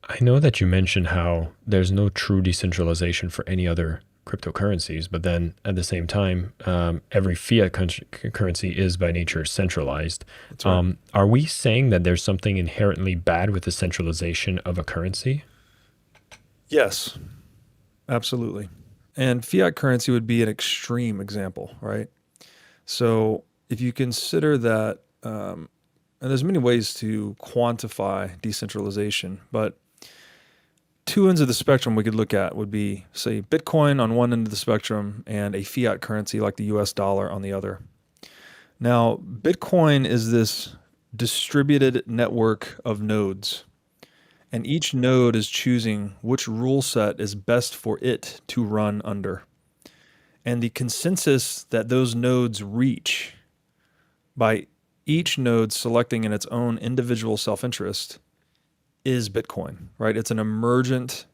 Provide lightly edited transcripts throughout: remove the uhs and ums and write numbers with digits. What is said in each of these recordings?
I know that you mentioned how there's no true decentralization for any other cryptocurrencies, but then at the same time, every fiat currency is by nature centralized. That's right. Are we saying that there's something inherently bad with the centralization of a currency? Yes, absolutely. And fiat currency would be an extreme example, right? So if you consider that, and there's many ways to quantify decentralization, but two ends of the spectrum we could look at would be, say, Bitcoin on one end of the spectrum and a fiat currency like the US dollar on the other. Now, Bitcoin is this distributed network of nodes, and each node is choosing which rule set is best for it to run under. And the consensus that those nodes reach by each node selecting in its own individual self-interest is Bitcoin, right? It's an emergent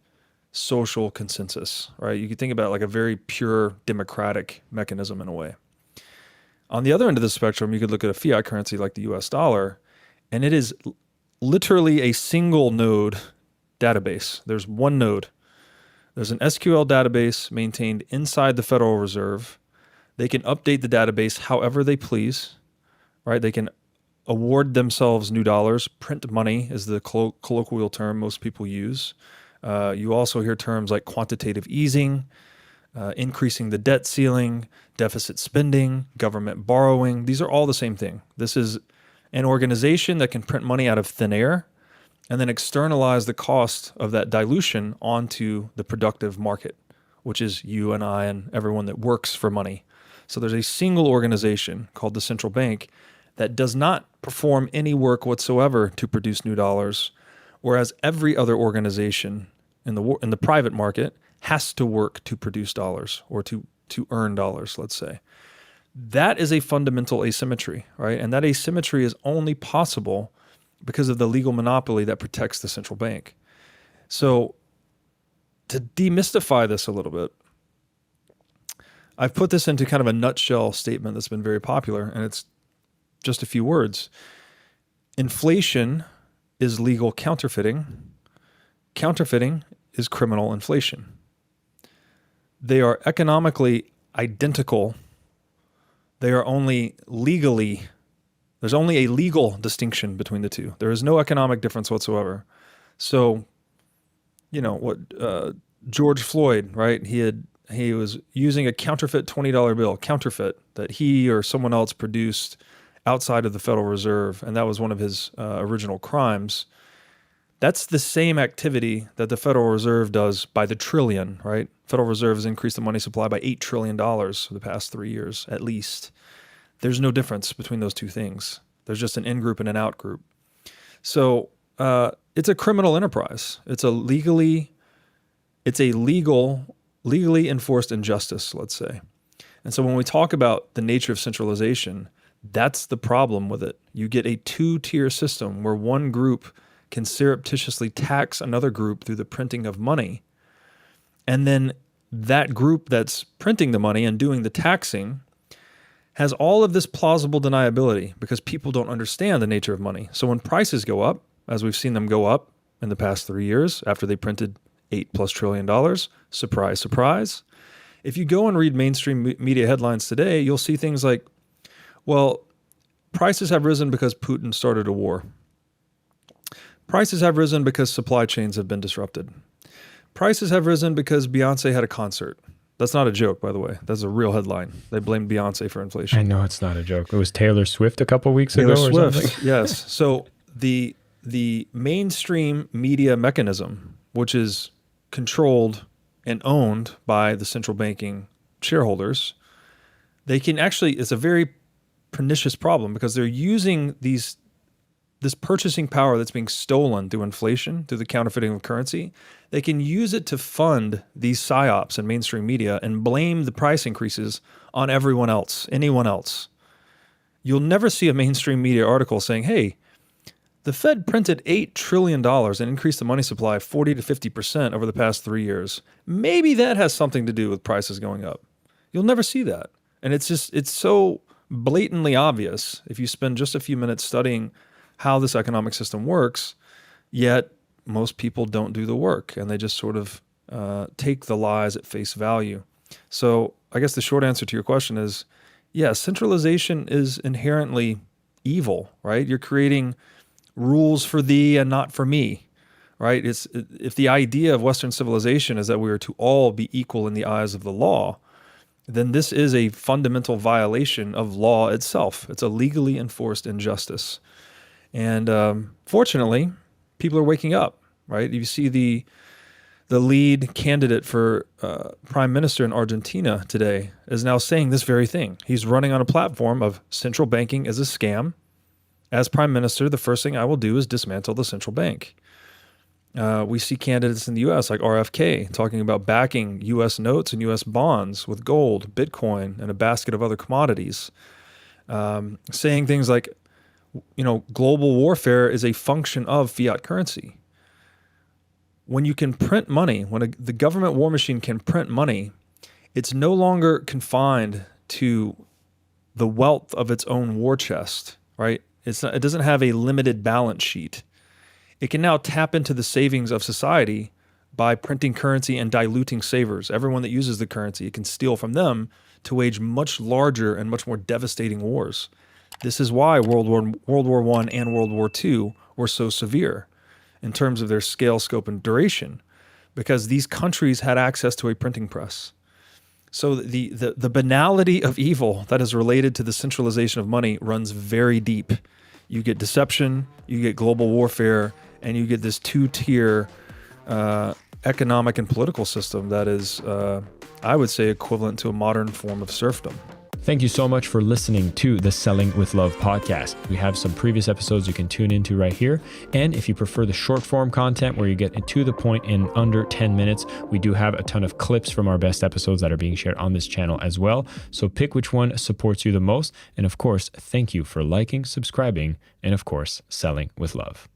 social consensus, right? You could think about it like a very pure democratic mechanism in a way. On the other end of the spectrum, you could look at a fiat currency like the US dollar, and it is literally a single node database. There's one node. There's an SQL database maintained inside the Federal Reserve. They can update the database however they please, right? They can award themselves new dollars. Print money is the colloquial term most people use. You also hear terms like quantitative easing, increasing the debt ceiling, deficit spending, government borrowing. These are all the same thing. This is an organization that can print money out of thin air and then externalize the cost of that dilution onto the productive market, which is you and I and everyone that works for money. So there's a single organization called the central bank that does not perform any work whatsoever to produce new dollars, whereas every other organization in the private market has to work to produce dollars or to earn dollars, let's say. That is a fundamental asymmetry, right? And that asymmetry is only possible because of the legal monopoly that protects the central bank. So to demystify this a little bit, I've put this into kind of a nutshell statement that's been very popular, and it's just a few words. Inflation is legal counterfeiting. Counterfeiting is criminal inflation. They are economically identical. They are only legally, there's only a legal distinction between the two. There is no economic difference whatsoever. So, you know, what George Floyd, right? He was using a counterfeit $20 bill, counterfeit, that he or someone else produced outside of the Federal Reserve, and that was one of his original crimes. That's the same activity that the Federal Reserve does by the trillion, right? Federal Reserve has increased the money supply by $8 trillion for the past 3 years, at least. There's no difference between those two things. There's just an in-group and an out-group. So it's a criminal enterprise. It's a legally enforced injustice, let's say. And so when we talk about the nature of centralization, that's the problem with it. You get a two-tier system where one group can surreptitiously tax another group through the printing of money. And then that group that's printing the money and doing the taxing has all of this plausible deniability because people don't understand the nature of money. So when prices go up, as we've seen them go up in the past 3 years after they printed $8+ trillion, surprise, surprise. If you go and read mainstream media headlines today, you'll see things like, well, prices have risen because Putin started a war. Prices have risen because supply chains have been disrupted. Prices have risen because Beyonce had a concert. That's not a joke, by the way. That's a real headline. They blamed Beyonce for inflation. I know it's not a joke. It was Taylor Swift a couple weeks Taylor ago or Swift, something. yes. So the mainstream media mechanism, which is controlled and owned by the central banking shareholders, they can actually, it's a very pernicious problem because they're using this purchasing power that's being stolen through inflation, through the counterfeiting of currency. They can use it to fund these psyops in mainstream media and blame the price increases on everyone else, anyone else. You'll never see a mainstream media article saying, hey, the Fed printed $8 trillion and increased the money supply 40 to 50% over the past 3 years. Maybe that has something to do with prices going up. You'll never see that. And it's so blatantly obvious if you spend just a few minutes studying how this economic system works, yet most people don't do the work, and they just sort of take the lies at face value. So I guess the short answer to your question is, yeah, centralization is inherently evil, right? You're creating rules for thee and not for me, right? If the idea of Western civilization is that we are to all be equal in the eyes of the law, then this is a fundamental violation of law itself. It's a legally enforced injustice. And fortunately, people are waking up, right? You see the lead candidate for prime minister in Argentina today is now saying this very thing. He's running on a platform of central banking is a scam. As prime minister, the first thing I will do is dismantle the central bank. We see candidates in the U.S. like RFK talking about backing U.S. notes and U.S. bonds with gold, Bitcoin, and a basket of other commodities, saying things like, global warfare is a function of fiat currency. When you can print money, when the government war machine can print money, it's no longer confined to the wealth of its own war chest, right? It doesn't have a limited balance sheet. It can now tap into the savings of society by printing currency and diluting savers. Everyone that uses the currency, it can steal from them to wage much larger and much more devastating wars. This is why World War I and World War II were so severe in terms of their scale, scope, and duration, because these countries had access to a printing press. So the banality of evil that is related to the centralization of money runs very deep. You get deception, you get global warfare, and you get this two-tier economic and political system that is, I would say, equivalent to a modern form of serfdom. Thank you so much for listening to the Selling with Love podcast. We have some previous episodes you can tune into right here. And if you prefer the short form content where you get to the point in under 10 minutes, we do have a ton of clips from our best episodes that are being shared on this channel as well. So pick which one supports you the most. And of course, thank you for liking, subscribing, and of course, selling with love.